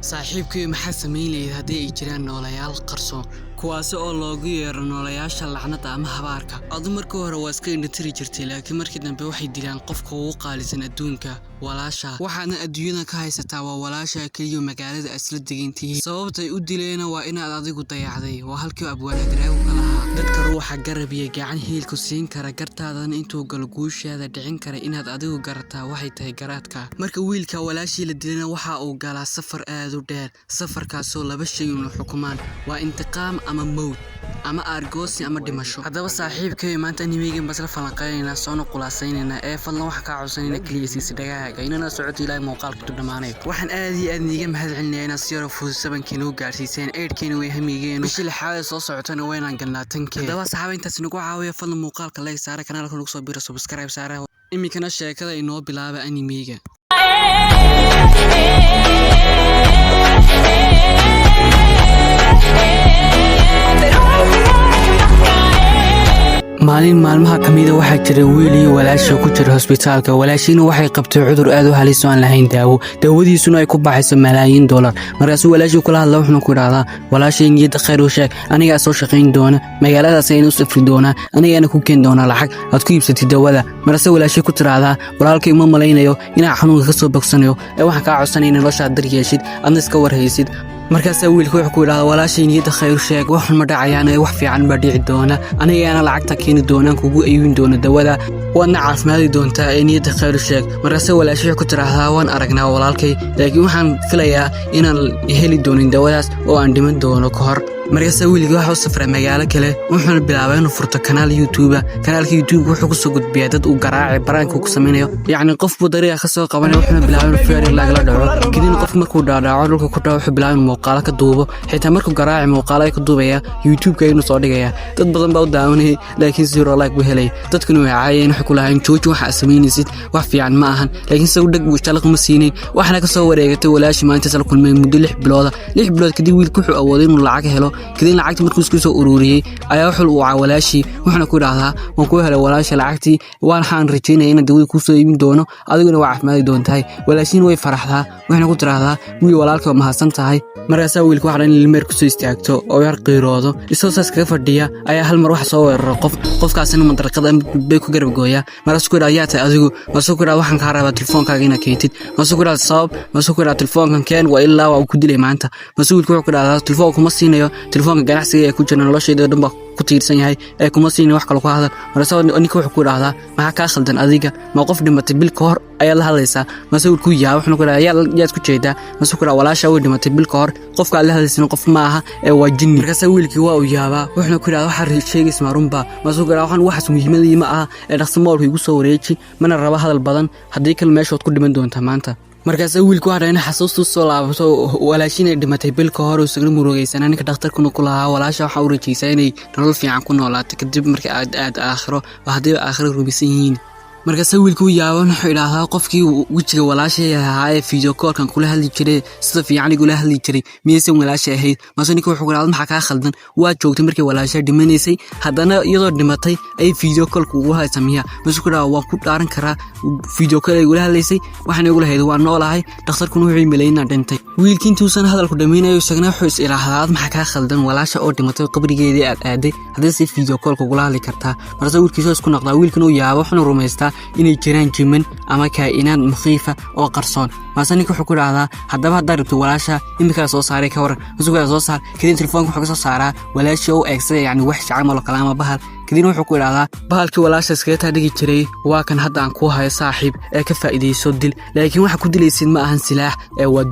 saaxiibkii maxaa sameeyay haddii ay jiraan noolayaal qarsoon kuwaas oo loogu yeero noolayaasha lacnada ama habaarka adu markii hore waa iska indhatiri jirtay laakiin markii dambe waxay dilaan qofka ugu qaalisan adduunka walaasha waxaana adduunyada ka haysataa waa walaasha kaliya magaalada asla degantii sababta ay u dileena waa inaad adigu dayacday waa halkii abwaana daraawo ka lahaa dadka ruuxa garab iyo gacan hiilku siin kara gartaadan intuu galguushaada dhicin kara inaad adigu garataa waxay tahay garaadka marka wiilka walaashii la dileena waxa uu galaa safar aad u dheer safarkaasoo laba shay uu xukumaan waa intiqaam ama mawd ama argoosi ama dhimasho hadaba saaxiibkay maanta animeega basla falanqeynayna soo qulaasaynayna ee fadlan waxa ka codsanayna kaliya dhagaaga inana socod ilaa muuqaalka ku dhamaanay waxaan aad iyo aad niga mahadcelinaynaa siyaro fuusabankiina u gaarsiiseen eedkeena way hamigeen bishii lixaad soo socotana waynaan galnaatankeeda hadaba saxaabayntaas nagu caawiya fadlan muuqaalka like saara kanaalka nagu soo biro subscribe saara imikana sheekada inoo bilaaba animeega maalin maalmaha kamida waxa jira wiil iyo walaasha ku jira hospitaalka walaashina waxay qabtay cudur aad u halis oo aan lahayn daawadiisuna ay ku baxayso malaayiin dollar markaas walaashu kula hadla wuxuu ku yiraahdaa walaashay niyada khayr u sheeg aniga soo shaqeyn doona magaaladaas aynu safri doona aniga ku keen doona lacag aad ku iibsatay daawada markaas walaashay ku tiraahdaa walaalkay ma malaynayo inaa xanuunka ka soo bogsanayo ee waxaan ka codsanayna nolosha daryeeshid adna iska warhaysid markaas wiilku wuxuu ku yiraahdaa walaashay niyada khayr sheeg wax ma dhacayaan wax fiican ba dhici doona aniga lacagta keeni doona kugu ayuun doona dawada wadna caafimaadi doonta niyada khayr sheeg markaas walaashay ku tiraahdaa waan aragnaa walaalkay laakiin waxaan filayaa inaan heli doonin dawadaas oo aan dhiman doono ka hor markaas wiilku waxa uu safray magaalo kale wuxuu bilaabay inuu furto kanaal YouTube kanaalka YouTube wuxuu ku soo gudbiyaa dad uu garaacay baraanka ku sameeyo yacni qof buu dariiqa ka soo qabanay wuxuu bilaabay inuu feer la dhaco kadib qof markuu dhaadhaco dhulka ku dhaco wuxuu bilaabay muuqaal ka duubo xitaa markuu garaacay muuqaal ay ka duubaya YouTube-ka inuu soo dhigaya dad badan baa u daawanay laakiin zero like buu helay dadkuna way caayeen waxa kula hayn jooji waxa sameynaysid wax fiican ma ahan laakiin soo dhag buu talaq ma siinay waxna ka soo wareegatay walaashi maanta sal kulmay muddo 6 bilood kadib wiilku wuxuu awooday inuu lacag helo kadib lacagta markuu isku soo ururiyay ayaa wuxuu u walaashii wuxuuna ku yiraahdaa waan ku helay walaasha lacagtii waxaan rajaynaa in dawada ku soo iibin doono adiguna waa caafimaad doontahay walaashiina way faraxdaa waxna ku tiraahdaa wiil walaalka ma hasan tahay markaas wiilku waxa in ilmeer ku soo istaagto oo yar qiiroodo isoo saas kaga fadhiya ayaa hal mar wax soo weeraro qofkaasina mandarqada bay ku garab gooya markaas ku yiraahdaa tahay adigu markaas ku yiraahdaa waxaan ka rabaa telefoonkaaga inaad keentid markaas ku yiraahdaa sabab markaas ku yiraahdaa telefoonkan keen waa ilaa waa ku dilay maanta markaas wiilku wuxuu ku yiraahdaa telefoonku ma siinayo telefoonka ganacsiga ee ku jira nolosheeda dhan ba ku tiirsan yahay ee kuma siin wax kale ku hadal markaas ninka wuxuu ku yiraahdaa maxaa ka khaldan adiga ma qof dhimatay bil ka hor ayaa la hadlaysaa markaas wiilku yaa wuxuu ku yiraahdaa yaad ku jeedaa markaas ku yiraahdaa walaasha way dhimatay bil ka hor qofka la hadlaysan qof ma aha ee waa jinni markaas wiilkii waa u yaabaa wuxuu ku yiraahdaa waxa sheegis marunba markaas ku yiraahdaa waxaan wax muhiimadii ma aha ee dhaqsamoolku igu soo wareeji mana raba hadal badan haddii kale meeshood ku dhiman doonta maanta markaas wiilku waxa in xasuustu soo laabato walaashiina dhimatay bil ka hor oo isaga murugaysan ninka dhakhtarkuna ku lahaa walaasha waxa uu rajaysay inay nolol fiican ku noolaato kadib markii aad aakhiro hadii aakhiro rubisan yihiin markaas wiilku yaaban wuxuu yiraahdaa qofkii wajiga walaashay ahaa ee video call-kan kula hadli jiray sida fiican igula hadli jiray miyaysan walaashay ahayd markaas ninka wuxuu yiraahdaa maxaa ka khaldan waa joogtay markii walaashay dhimanaysay haddana iyadoo dhimatay ay video call-ku ugu haysamaya markaas ku yiraahdaa waan ku dhaaran karaa video call ay igula hadlaysay waxaan igula hayday waa noolahay dhakhtarkuna wuxuu iimayna dhintay wiilkii intuusan hadalku dhameeyay isagana wuxuu is yiraahdaa maxaa ka khaldan walaasha oo dhimatay qabrigeedii aad aaday haddii si video call-ku ugu hadli kartaa markaas wiilkiisu isku noqdaa wiilkuna uu yaabo wuxuu rumaystaa inay jiraan jiman ama kaa'inaad mukhiifa oo qarsoon markaas ninka wuxuu ku yiraahdaa haddaba haddaad rabto walaasha imika soo saaray ka waran masuuqa soo saar kadib telefoonka wuxuu ka soo saaraa walaasha oo eegsay yani wax shacab oo kala ama bahal kadib wuxuu ku yiraahdaa bahalkii walaasha iskaga dhigi jiray waa kan hadda aan ku hayo saaxiib ee ka faa'iideyso dil laakiin waxa ku dilaysid ma ahan silaax ee waa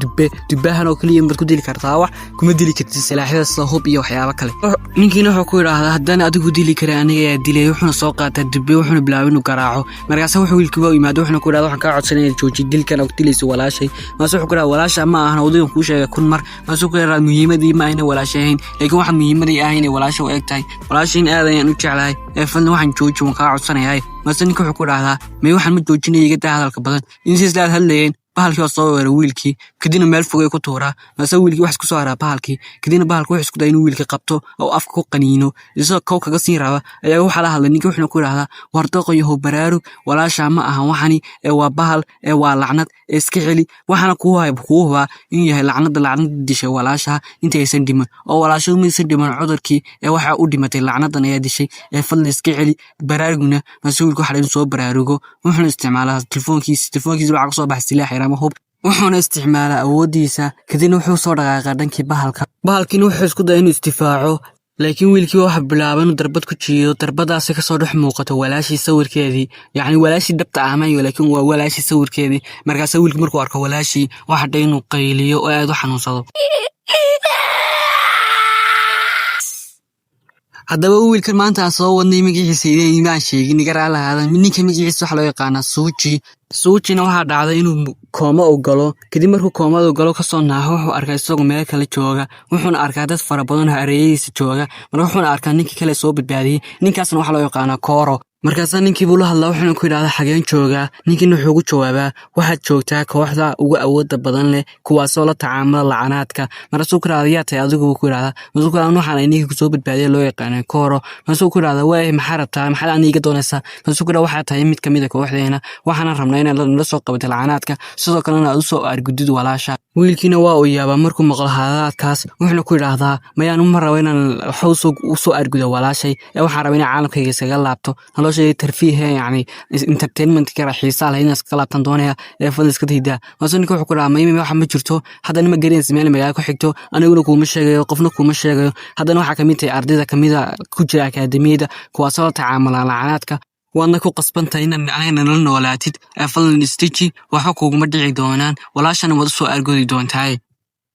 dubbahan oo kaliya mid ku dili kartaa wax kuma dili kartid silaaxyada sida hub iyo waxyaabo kale ninkiina wuxuu ku yiraahdaa haddana adigu dili kara aniga ayaa dilay wuxuuna soo qaataa dubbe wuxuuna bilaabay inuu garaaco markaas wuxuu wiilkiiba u yimaado wuxuuna ku yiraahdaa waxaan ka codsanay jooji dilkan oo dilayso walaashay markaas wuxuu ku yiraahdaa walaasha ma ahan odaygan ku sheegay kun mar markaas wuxuu ku yiraahdaa muhiimadii ma ayna walaashayn laakiin waxa muhiimadii ah inay walaasha u egtahay walaashin aad ayaan u jeclahay ee fadlan waxaan jooji waan ka codsanayaa markaas ninka wuxuu ku yiraahdaa may waxaan ma joojinay iga daa hadalka badan in si islaad hadlayeen bahalkii oo soo weeraray wiilkii kadibna meel fogay ku tuuraa mase wiilkii wax isku soo haraa bahalkii kadibna bahalku wuxuu isku day inuu wiilkii qabto oo afka ku qaniino isagoo kow kaga siin raba ayaa waxaa la hadlay ninkii wuxuuna ku yidhaahdaa war doqoyahow baraarug walaashaa ma ahan waxani waa bahal waa lacnad iska celi waxaana kuu hubaa inuu yahay lacnada dishay walaashaa inta aysan dhiman oo walaashadu maysan dhiman cudurkii waxaa u dhimatay lacnadan ayaa dishay fadlan iska celi baraarugna mase wiilku waxa inuu soo baraarugo wuxuuna isticmaalaa telefoonkiisa waxaa kasoo baxay silaax yar ama hub wuxuuna isticmaalaa awoodiisa kadibna wuxuu soo dhaqaaqaa dhankii bahalkiina wuxuu isku daya inuu isdifaaco laakiin wiilkii waxa bilaabay inuu darbad ku jiido darbadaasi kasoo dhex muuqato walaashii sawirkeedii yacni walaashii dhabta ahmayo laakiin waa walaashii sawirkeedii markaasa wiilkii markuu arko walaashii waxa dhay inuu qayliyo oo aad u xanuunsado haddaba wiilkan maanta aan soo wadnay magaciisa imaan sheegin iga raalahaada ninka magaciisa waxa loo yaqaanaa suujina waxaa dhacday inuu kooma u galo kadib markuu koomada galo kasoo naaxo wuxuu arkaa isagoo meel kale jooga wuxuuna arkaa dad fara badan oo areeyadiisa jooga marka wuxuuna arkaa ninkii kale soo badbaadiyey ninkaasna waxaa loo yaqaanaa kooro markaasaa ninkii buu la hadlaa wuxuuna ku yidhahdaa xageen joogaa ninkiina wuxuu ugu jawaabaa waxaad joogtaa kooxda ugu awoodda badan leh kuwaasoo la tacaamula lacanaadka markaasuu ku yidhahda yaa tahay adigu buu ku yidhahdaa markaasuu ku yidhahda waxaan ninkii kusoo badbaadiya loo yaqaanay kooro markaasuu ku yidhahdaa waay maxaa rabtaa maxaad aniga iga doonaysaa markaasuu ku yidhahda waxaa tahay mid kamid a kooxdeena waxaana rabnaa inaad nala soo qabatay lacanaadka sidoo kalena aad usoo argudid walaasha wiilkiina waa uu yaabaa markuu maqlo hadalaadkaas wuxuuna ku yidhaahdaa mayaan uma rabo inaan waxa usoo argudo walaashay waxaan rabaa inaan caalamkayga isaga laabto noloshayda tarfiihe yacni entertainmentkara xiisaa leh inaan iskaga laabtan doonaya fadlan iska daydaa markaasuu ninka wuxuu ku dhahaa maymi waxa ma jirto haddana ma garanaysa meel magaalo ku xigto aniguna kuuma sheegayo qofna kuuma sheegayo haddana waxaa kamid tahay ardayda kamida ku jira akaademiyada kuwaasoo la tacaamula lacanaadka waadna ku qasbantahay inaan anagana nala noolaatid fadlan istiji waxa kuguma dhici doonaan walaashana waad usoo argodi doontaaye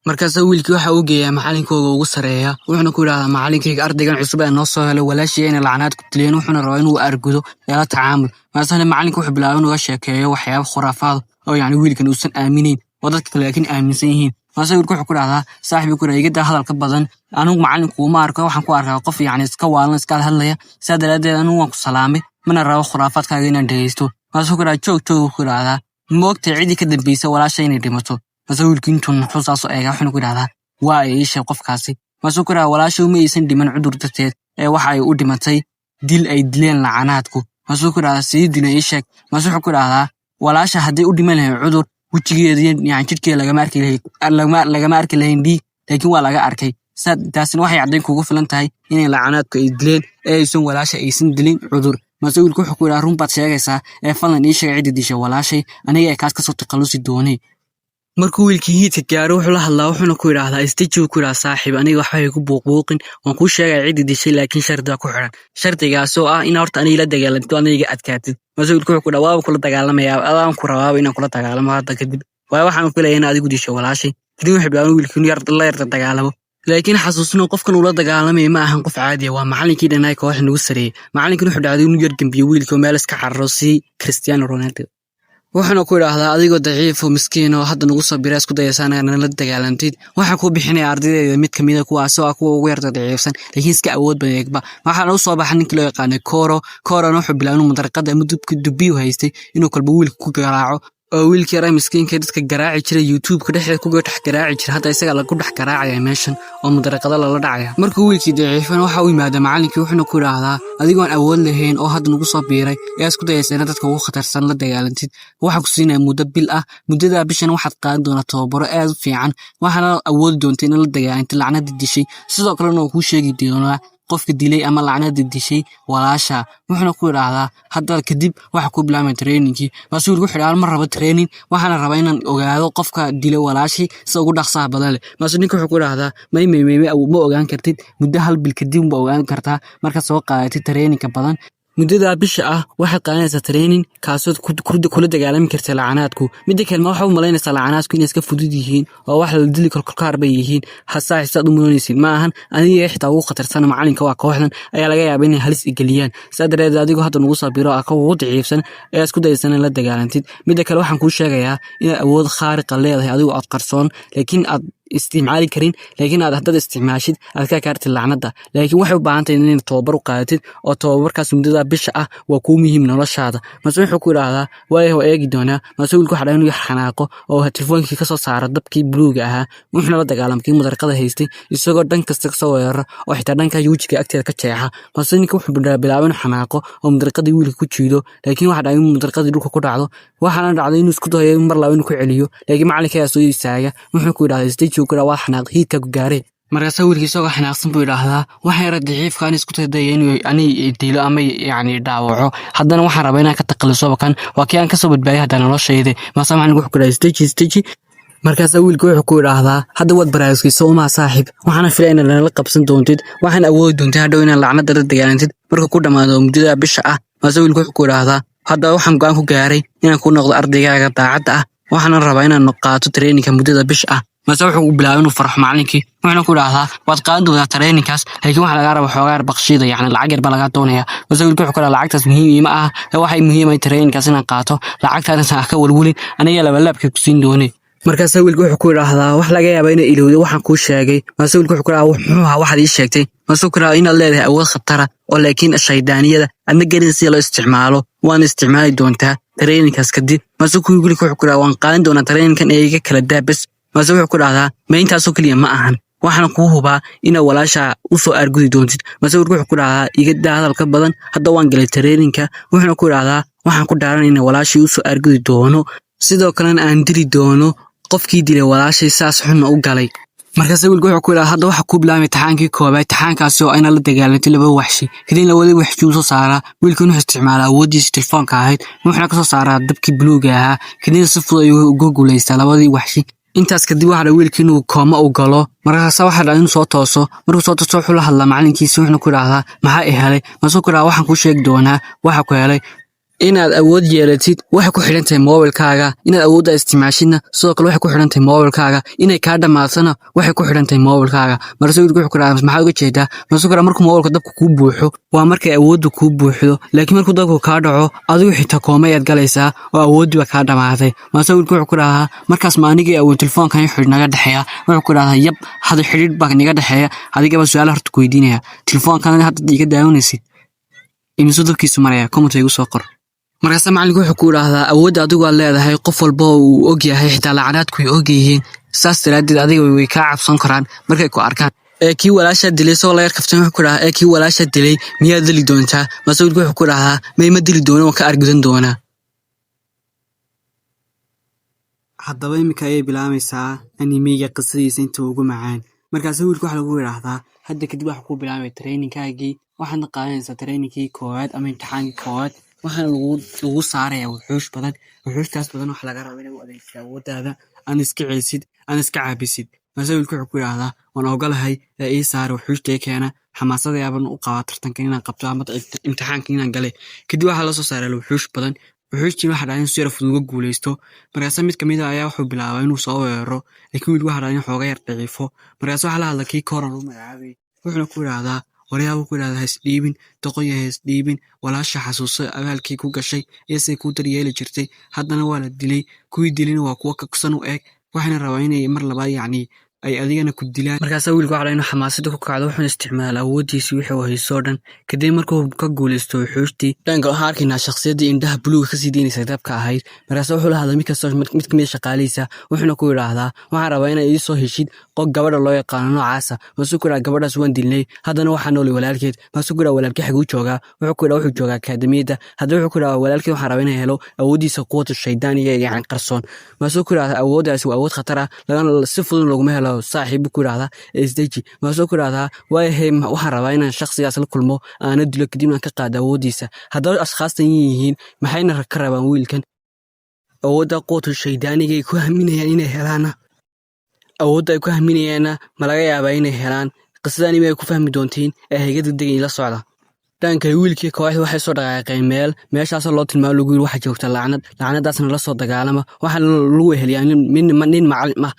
markaasaa wiilkii waxa uu geeyaa macalinkooga ugu sareeya wuxuuna ku yidhahdaa macalinkayga ardaygan cusub ee noo soo helay walaashii inay lacanaad ku dileen wuxuuna rabaa inuu argudo la tacaamul markaasana macalinka wuxuu bilaabay inuu sheekeeyo waxyaaba khuraafaad oo yacni wiilkan uusan aaminayn oo dadka kale laakiin aaminsan yihiin markaasa wiilku wuxuu ku dhahdaa saaxibi ku iga hadalka badan anigu macalinku uma arko waxaan ku arkaa qof yacni iska waalan iska hadlaya sidaa daraaddeed anigu waan ku salaamay mana rabo khuraafaadkaaga inaan dhegeysto markaasuu ku dhahaa joog ku dhahdaa moogtay cidii ka dambaysa walaasha inay dhimato markaasa wiilkii intuu nuxuu saasoo eega wuxuuna ku dhahdaa waa ay iisheeg qofkaasi markaasuu ku dhahaa walaasha uma aysan dhiman cudur darteed waxa ay u dhimatay dil ay dileen lacanaadku markaasuu ku dhahdaa sidii dila iisheeg markaasuu wuxuu ku dhahdaa walaasha haddii u dhiman lahayn cudur wejigeeda yani jidhkeeda lagama arki lahayn dhiig laakiin waa laga arkay taasina waxay caddayn kugu filan tahay inay lacanaadku ay dileen aysan walaasha aysan dilin cudur markaasuu wiilku wuxuu ku yidhaha run baad sheegaysaa fadlan ii sheega ciddi dishay walaashay aniga ee kaas kasoo takhallusi doonay markuu wiilkii hiidka gaaro wuxuu la hadlaa wuxuuna ku yidhaahdaa istaji ku yidhaha saaxiib aniga waxba hay ku buuqbuuqin waan kuu sheegaya ciddi dishay laakiin shardiga ku xiran shardigaasoo ah in horta aniga la dagaalanto aniga adkaatid markaasuu wiilku wuxuu ku dhaha waaba kula dagaalamayaa adaan ku rabaaba inaan kula dagaalamo hadda kadib waayo waxaan filaya in adigu dishay walaashay kadib wuxuu bilaabay wiilkii la yarta dagaalamo laakiin xasuusno qofkan uu la dagaalamay ma ahan qof caadi ah waa macalinkii dhanay kooxda nagu sareeyay macalinkan wuxuu dhacday inuu yar gambiyo wiilka meel iska cararo si Cristiano Ronaldo wuxuuna ku yidhaahdaa adigoo daciif oo miskiin oo hadda nagu soo bira isku dayaysaan inaad la dagaalantid waxaa ku bixinaya ardaydeeda mid kamid ah kuwaasoo ah kuwa ugu yarta daciifsan laakiin iska awood badan eegba waxaana u soo baxay ninkii loo yaqaanay Korona wuxuu bilaabay inuu mudaraqada ama dubbiyu haystay inuu kalba wiilka ku garaaco oo wiilkii yaraa miskiinka dadka garaaci jiray YouTube-ka dhexdeeda ku dhex garaaci jiray hadda isaga lagu dhex garaacaya meeshan oo mudaraqada lala dhacaya markuu wiilkii daciifan waxa uu yimaadaa macalinkii wuxuuna ku yidhaahdaa adigoon awood lahayn oo hadda nagu soo biiray isku dayaysa inaad dadka ugu khatarsan la dagaalantid waxaa ku siinaya muddo bil ah muddada bishan waxaad qaadan doonaa tababaro aad u fiican waxaana awoodi doonta inaad la dagaalantid lacnada dishay sidoo kalena uu kuu sheegi doonaa qofka dilay ama lacnada dishay walaasha wuxuuna ku yiraahdaa hadda kadib waxa ku bilaabay trainingkii basuul ku xidhaan mar raba training waxaana rabaa inaan ogaado qofka dilay walaashi si ugu dhaqsaha badan leh basuul ninka wuxuu ku yiraahdaa may ma ogaan kartid muddo hal bil kadib ma ogaan kartaa marka soo qaadatid trainingka badan muddada bisha ah waxaad qaadanaysaa training kaasoo kula dagaalami karta lacanaadku midda kale waxa u malaynaysaa lacanaadku inay iska fudud yihiin oo wax la dili kalkaar bay yihiin hasaa xisaad u mudanaysid ma ahan aniga xitaa ugu khatarsan macalinka waa kooxdan ayaa laga yaabaa inay halis igeliyaan saadareed adigoo hadda nagu soo biro ka ugu daciifsan ayaa isku dayaysan la dagaalantid midda kale waxaan kuu sheegayaa inaad awood khaariqa leedahay adigoo aad qarsoon laakiin aad isticmaali karin laakiin aad haddad isticmaashid aad ka kaartid lacnada laakiin waxay u baahan tahay inaad tababar u qaadatid oo tababarkaas muddada bisha ah waa kuu muhiim noloshaada mase wuxuu ku yiraahdaa waa eegi doonaa mase wiilku waxa inuu xanaaqo oo telefoonkiisa ka soo saaro dabkii buluuga ahaa wuxuuna la dagaalamay mudarqada haystay isagoo dhan kasta ka soo weerara oo xitaa dhanka yuujiga agteeda ka jeexa mase ninka wuxuu bilaabay inuu xanaaqo oo mudarqadii wiilka ku jiido laakiin waxa dhacay inuu mudarqadii dhulka ku dhacdo waxaana dhacday inuu isku dayo mar laba inuu ku celiyo laakiin macalinka ayaa soo istaaga wuxuu ku yiraahdaa stage ku waa xanaaq hiidka ku gaaray markaas wiilkiisa oo xanaaqsan buu yiraahdaa waxay yara daciifkaan isku taday inuu ani diilo ama yaani dhaawaco haddana waxaan rabaa inaan ka taqaliso bakan waa kii aan ka soo badbaadiyay haddana noloshayda ma samayn wuxuu ku yiraahdaa stage markaas wiilku wuxuu ku yiraahdaa hadda wad baraaskiisa uma saaxiib waxaana filay in la qabsan doontid waxaan awood doontaa hadhow inaan lacnada la dagaalantid marka ku dhamaado muddada bisha ah maase wiilku wuxuu ku yiraahdaa hadda waxaan go'aan ku gaaray inaan ku noqdo ardaygaaga daacadda ah waxaan rabaa inaan qaato training-ka muddada bisha ah mase wuxuu bilaabay inuu farxo macallinkii wuxuuna ku yiraahdaa waad qaadan doontaa training-kaas laakiin waxa laga rabaa xoogaa baqshida yacni lacag yar baa laga doonaya mase wiilku wuxuu ku yiraahdaa lacagtaas muhiim ma aha waxay muhiim ay training-kaas inaan qaato lacagtaas aan ka walwalin aniga laabka ku siin doonay markaas wiilku wuxuu ku yiraahdaa wax laga yaabaa inay ilowdo waxaan ku sheegay mase wiilku wuxuu ku yiraahdaa wuxuu ahaa waxaad ii sheegtay mase ku yiraahdaa inaad leedahay awood khatar ah oo laakiin shaydaaniyada adna garin si loo isticmaalo waan isticmaali doontaa training-kaas kadib mase wiilku wuxuu ku yiraahdaa waan qaadan doonaa training-kan ee iga kala daabas mase wuxuu ku yiraahdaa ma intaasoo kaliya ma ahan waxaan kuu hubaa inaad walaasha u soo argudi doontid mase wiilku wuxuu ku yiraahdaa iga daa hadalka badan hadda waan galay training-ka wuxuuna ku yiraahdaa waxaan ku dhaaran in walaashii u soo argudi doono sidoo kalena aan diri doono qofkii dilay walaashay saas xun u galay markaas wiilku wuxuu ku yiraahdaa hadda waxa ku bilaabay taxaankii koobaad taxaankaas oo ayna la dagaalantay laba waxshi kadib labadii waxshi uu soo saaraa wiilku inuu isticmaalo awoodiisa telefoonka ahayd wuxuuna ka soo saaraa dabkii buluuga ahaa kadib si fudud ayuu uga guuleystaa labadii waxshi intaas kadib waxa wiilkii inuu kooma u galo markaas waxa dhacay inuu soo tooso markuu soo tooso wuxuu la hadlaa macalinkiisa wuxuuna ku yiraahdaa maxaa i helay masoo ku yiraahdaa waxaan ku sheegi doonaa waxa ku helay inaad awood yeelatid waxa ku xiran tahay mobilkaaga inaad awoodda isticmaashidna sidoo kale waxa ku xiran tahay mobilkaaga inay ka dhamaatana waxa ku xiran tahay mobilkaaga markaas wiilku wuxuu ku yiraahdaa maxaa uga jeedaa markaas ku yiraahdaa markuu mobilka dabka ku buuxo waa markay awooddu ku buuxdo laakiin markuu dabku ka dhaco adigu xitaa koomayaad galaysaa oo awooddiba ka dhamaatay markaas wiilku wuxuu ku yiraahdaa markaas ma anigii awood telefoonkan xidh naga dhaxeeya wuxuu ku yiraahdaa yab hada xidhiidh baa naga dhaxeeya adigaba su'aal horta ku weydiinaya telefoonkan hadda iga daawanaysid imisoo dabkiisu maraya comment igu soo qor markaas macallinku wuxuu ku yiraahdaa awood adigu aad leedahay qof walba uu og yahay xitaa lacanaadku ay og yihiin saas daraadeed adiga way ka cabsan karaan markay ku arkaan kii walaasha dilay soo la yar kaftan wuxuu ku yiraahdaa kii walaasha dilay miyaa dili doontaa masuulku wuxuu ku yiraahdaa ma dili doono oo ka argudan doonaa haddaba imika ay bilaamaysaa animiga qisadiisa inta ugu macaan markaas wiilku waxa lagu yiraahdaa hadda kadib waxa ku bilaabay training-kaagii waxaad qaadanaysaa training-kii koowaad ama imtixaankii koowaad waxaan lagu saaraya wuxuush badan waxa laga rabaa inaad u adeegsato awooddaada aan iska celisid aan iska caabisid mase wiilku wuxuu ku yiraahdaa waan ogolahay ii saar wuxuushta keena xamaasada yaaban u qabaa tartanka inaan qabto ama imtixaanka inaan galay kadib waxaa la soo saaray wuxuush badan wuxuushtii waxa dhacay in si yar fudud uga guuleysto markaas mid kamid ah ayaa wuxuu bilaabay inuu soo weeraro laakiin wiilku waxa dhacay in xooga yar daciifo markaas waxa la hadlay kii koran u magacaabay wuxuuna ku yiraahdaa waryaabo ku yiraahdaa isdhiibin doqoya isdhiibin walaasha xasuuso abaalkii ku gashay eesay ku daryeeli jirtay haddana waa la dilay kuwii dilina waa kuwa kaksan u eeg waxaana rabaa inay mar labaad yacni ay adigana ku dilaan markaas wiilku waxa inuu xamaasada ku kacdo wuxuu isticmaalaa awoodiisa wixii uu haysto dhan kadib markuu ka guuleysto wuxuushtii dhanka waxa arkaynaa shakhsiyadii indhaha buluuga ka sii deynaysa dabka ahayd markaas wuxuu la hadlay mid kamid shaqaalihiisa wuxuuna ku yiraahdaa waxaan rabaa inaad ii soo heshid qof gabadha loo yaqaano noocaasa masuu ku yiraahdaa gabadhaas waan dilnay haddana waxaa noolay walaalkeed masuu ku yiraahdaa walaalkii xaguu joogaa wuxuu ku yiraahdaa wuxuu joogaa akaademiyadda haddana wuxuu ku yiraahdaa walaalkeed waxaan rabaa inaan helo awoodiisa quwwatu shaydaaniga yacni qarsoon masuu ku yiraahdaa awooddaasi waa awood khatar ah lagana si fudud laguma helo saaxiib ku yiraahdaa isdeji masoo ku yiraahdaa waxaan rabaa inaan shakhsigaas la kulmo aana dilo kadibna ka qaado awoodiisa haddaba ashkhaastan yihiin maxayna ka rabaan wiilkan awoodda quwwatu shaydaaniga ay ku haminayaan inay helaan awoodda ay ku haminayaana ma laga yaabaa inay helaan qisadani way ku fahmi doontiin ee hay'adda degay la socda dhanka wiilkii kooxdu waxay soo dhaqaaqeen meeshaas loo tilmaamo lagu yiri waxa joogta lacnadaasna la soo dagaalama waxa lagu weheliyaa nin macallin ah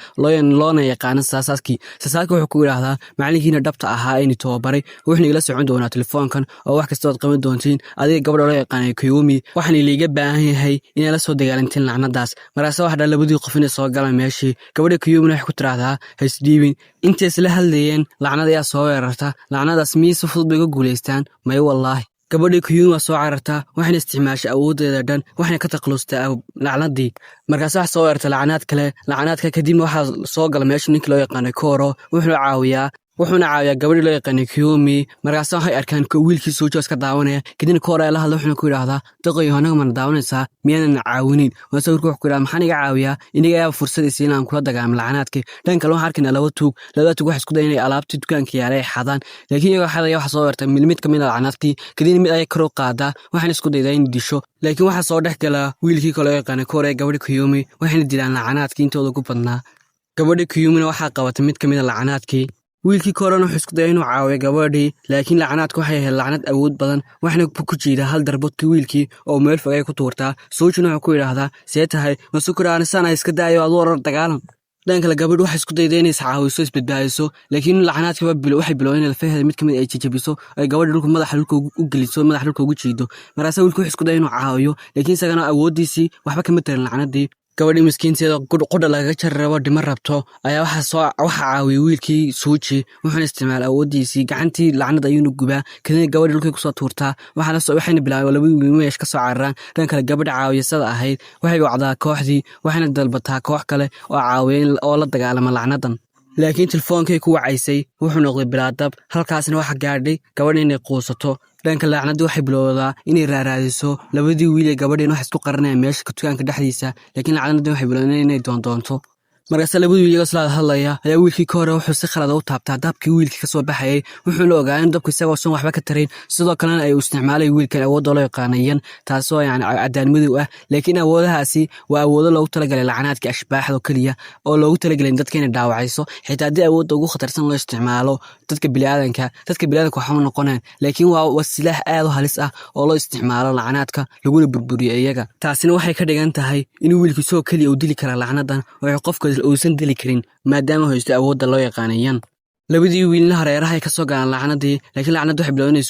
loona yaqaan saasaski wuxuu ku yiraahdaa macalinkiina dhabta ahaa in tababaray wuxuu igala socon doonaa telefoonkan oo wax kasta oo qaban doontiin adiga gabadha loo yaqaan Kiyumi waxaan liiga baahan yahay in la soo dagaalantiin lacnadaas markaas waxa labadii qof inay soo galaan meeshii gabadha Kiyumi waxay ku tiraahdaa haysdiibin inta isla hadlayeen lacnada ayaa soo weerarta lacnadaas miis fudud uga guuleystaan may wallahi gabadha Kiyumi soo cararta waxay isticmaashay awoodeeda dhan waxay ka taqlustaa lacnadii markaas wax soo weerarta lacnadka kadib waxa soo gala meesha ninka loo yaqaan Koro wuxuu caawiyaa gabadha loo yaqaan Kiyumi markaas waxay arkaan wiilkii soo joos ka daawanaya kadib Koro la hadlo wuxuu ku yiraahdaa daqayo anaga man daawanaysaa miyaan caawinin wasawirku wuxuu ku yiraahdaa maxaan iga caawiyaa iniga ayaa fursad isiin aan kula dagaam lacnadka dhanka loo harkina laba tuug wax isku day inay alaabti dukaanka yaalay xadaan laakiin iyaga xadaya wax soo weerarta mid kamid ah lacnadkii kadib mid ay karo qaada waxaan isku dayday in disho laakiin waxa soo dhex gala wiilkii kale oo yaqaan Koro ee gabadha Kiyumi waxayna dilaan lacnadkii intooda ku badnaa gabadha Kiyumi waxa qabatay mid kamid ah lacnadkii wiilkii Korona wuxuu isku dayay inuu caawiyo gabadhii laakiin lacnadku waxay ahayd lacnad awood badan waxna ku jiida hal darbadkii wiilkii oo meel fog ay ku tuurtaa soojina wuxuu ku yiraahdaa see tahay masukuraan sana iska daayo aad warar dagaalan dhanka la gabadhu waxay isku dayday inay caawiso isbadbaadiso laakiin lacnadkii waxay bilowday in faahad mid kamid ay jajabiso ay gabadha dhulka madaxa u geliso madaxa dhulka ugu jiido markaas wiilku wuxuu isku dayay inuu caawiyo laakiin isagana awoodiisii waxba kama tarin lacnadii gabadhii miskiinteeda qudha laga jarrabo dhima rabto ayaa waxa caawiyay wiilkii Suuji wuxuu isticmaalay awoodiisii gacantii lacnada ayuu gubaa kadib gabadhii dhulka ku soo tuurtaa waxayna bilaabay laba wiil meesh ka soo cararaan dhanka gabadha caawiyada ahayd waxay wacdaa kooxdii waxayna dalbataa koox kale oo caawiyay oo la dagaalama lacnadan laakiin telefoonka ku wacaysay wuxuu noqday bilaadab halkaasna waxa gaadhay gabadha inay quusato dhanka lacnadu waxay bilowdaa inay raaraadiso labadii wiil ee gabadheen wax isku qaranayaan meesha dukaanka dhexdiisa laakiin lacnadu waxay bilowday inay doonto markaas labadii wiil iyaga hadlaya ayaa wiilkii Koro wuxuu si khalad u taabtaa dabkii wiilkii ka soo baxayay wuxuu la ogaa in dabku isagoo san waxba ka tarin sidoo kalena ay u isticmaalay wiilkan awood loo yaqaanayan taasoo cadaalmadu ah laakiin awoodahaasi waa awoodo loogu talagalay lacnadka ashbaaxda kaliya oo loogu talagalay dadka inay dhaawacayso xitaa hadii awood ugu khatarsan loo isticmaalo dadka bini'aadanka waxa uu noqonaan laakiin waa wasilaah aad u halis ah oo loo isticmaalo lacnadka lagu burburiyo iyaga taasina waxay ka dhigan tahay in wiilkii soo kaliya uu dili kara lacnadan oo qofka uusan dili karin maadaama haysto awoodda loo yaqaanayan labadii wiilna hareeraha ay ka soo galaan lacnadii laakiin lacnadu waxay bilowday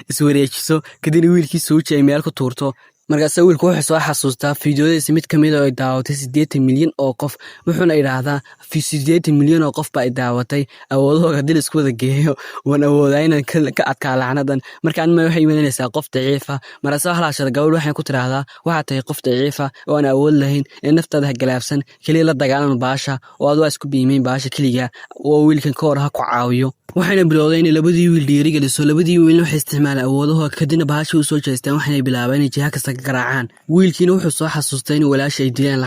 iswareejiso kadib wiilkii Suuji ay meel ku tuurto markaas wiilku wuxuu soo xasuustaa fiidiyoodiisa mid kamid ah oo ay daawatay 80 milyan oo qof wuxuuna yiraahdaa 80 milyan oo qof baa ay daawatay awoodooda dil isku wada geeyo wan awoodayna ka adkaa lacnadan markaan ma waxay imanaysaa qof daciif ah markaas halaashada gabadhu waxay ku tiraahdaa waxa tahay qof daciif ah oo aan awood lahayn in naftada galaafsan kaliya la dagaalan baasha oo aad waa isku biimeen baasha kaliya oo wiilkan Koro ha ku caawiyo waxayna bilowday in labadii wiil dhiirigeliso labadii wiil waxay isticmaalaan awoodahooda kadibna baasha u soo jeestaan waxay bilaabeen in jiha kasta ka garaacaan wiilkiina wuxuu soo xasuustay in walaashay ay dileen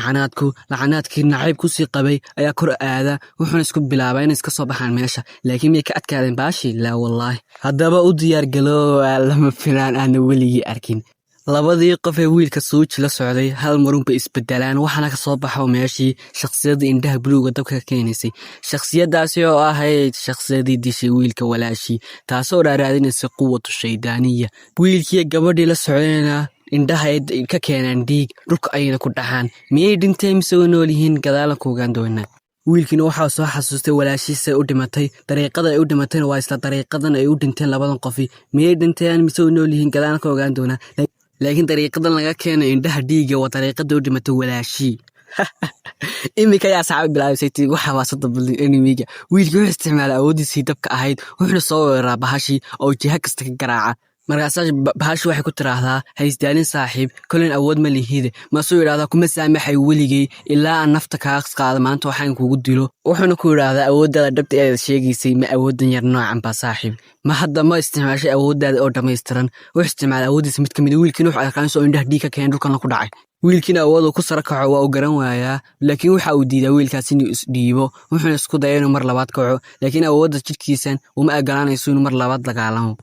lacnadkii nacayb ku sii qabay ayaa kor aada wuxuuna isku bilaabay in iska soo baxaan meesha laakiin miyay ka adkaadeen baashii la wallahi haddaba u diyaar galoo lama filaan aan weligii arkin labadii qof ee wiilka Suuji la socday hal marunba isbedelaan waxana ka soo baxo meeshii shakhsiyada indhaha buluuga dabka ka keenaysay shakhsiyadaasi oo ahayd shakhsiyadii dishay wiilka walaashi taasoo raadinaysa quwwad shaydaaniya wiilkii gabadhii la socdayna indhaha ay ka keenaan dhiig dhulka ayada ku dhaxaan miyay dhinteen mise way nool yihiin gadaal ku ogaan doonaa wiilkiina waxa soo xasuustay walaashiisa u dhimatay dariiqada ay u dhimatayna waa isla dariiqadan ay u dhinteen labadan qof miyay dhinteen mise way nool yihiin gadaal ku ogaan doonaa laakiin dariiqadan laga keenay indhaha dhiiga waa dariiqada u dhimatay walaashii imika yaa saacad bilaabay waxa waasada enemiga wiilkii wuxuu isticmaalay awoodiisii dabka ahayd wuxuuna soo weeraraa bahashi oo jiha kasta ka garaaca markaas bahashi waxay ku tiraahdaa haysdaalin saaxiib kulan awood ma lihide maasuu yiraahdaa kuma saamaxay weligay ilaa aan nafta kaa qaado maanta waxaan kugu dilo wuxuuna ku yiraahdaa awooddaada dhabta ee sheegaysay ma awoodan yar noocan ba saaxiib ma hadda ma isticmaashay awooddaada oo dhameystiran wuxuu isticmaalay awoodiisa mid kamid wiilkiina wuxuu arkaan soo indhaha dhiig ka keenay dhulkan ku dhacay wiilkiina awood uu ku sara kaco waa uu garan waayaa laakiin waxa uu diiday wiilkaas inuu isdhiibo wuxuuna isku dayay inuu mar labaad kaco laakiin awoodda jidhkiisan uma ogolaanayso inuu mar labaad dagaalamo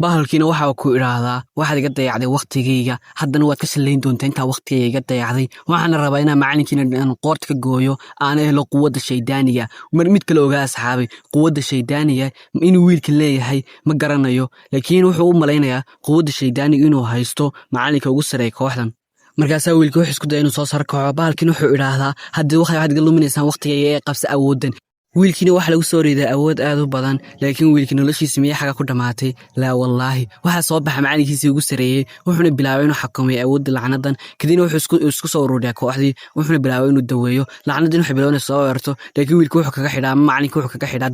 bahalkiina waxa ku iraahdaa waxaad iga dayacday waqtigeyga haddana waad ka shaleyn doontaa inta waqtigeyga iga dayacday waxaan rabaa inaan macalinkiina aan qoorta ka gooyo aan helo quwadda shaydaaniga mid kale ogaa asxaabay quwadda shaydaaniga inuu wiilka leeyahay ma garanayo laakiin wuxuu u malaynayaa quwadda shaydaaniga inuu haysto macalinka ugu sareeya kooxdan markaasaa wiilka wuxuu isku daya inuu soo sarkaco bahalkiina wuxuu idhaahdaa haddii waxaad iga luminaysaan waqtigeyga ee qabsa awooddan wiilkiina waxa lagu soo riday awood aad u badan laakiin wiilkii noloshiisa miyay xaga ku dhamaatay laa wallaahi waxa soo baxa macalinkiisii ugu sareeyay wuxuuna bilaabay inuu xakameeyo awoodda lacnadan kadibna wuxuu isku soo ururiyaa kooxdii wuxuuna bilaabay inuu daweeyo lacnadan waxay bilowday soo weerarto laakiin wiilkii wuxuu kaga xidhaa macalinka wuxuu kaga xidhaa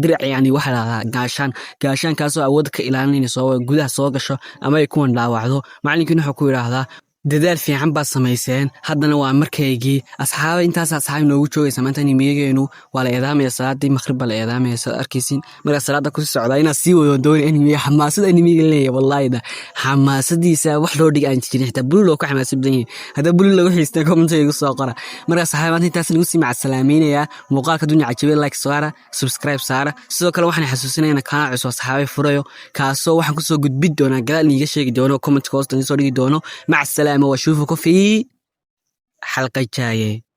dirac yani waxa la yiraahdaa gaashaankaasoo awood ka ilaalinaysa soo gudaha soo gasho ama ay kuwan dhaawacdo macalinkiina wuxuu ku yiraahdaa dadaal fiican baad samayseen haddana waa markaygii asxaaba intaas asxaab noogu joogaysa maanta animegeenu waa la eedaamaya salaadii maqrib baa la eedaamaya saad arkaysiin markaa salaada kusii socdaa inaad sii wado doona animega xamaasada animega leeyahay wallaahida xamaasadiisa wax loo dhig aan jirin xitaa bulul oo ku xamaasad badan yahay haddaa bulul lagu xiistay commentiga igu soo qora markaa saxaaba maanta intaas lagu sii macasalaamaynayaa muuqaalka dunya cajabe like saara subscribe saara sidoo kale waxaan xasuusinaynaa kanal cusub asxaabay furayo kaasoo waxaan kusoo gudbin doonaa gadaal iiga sheegi doono comment hoosta soo dhigi doono mac السلامة واشوفكم في حلقة جاية.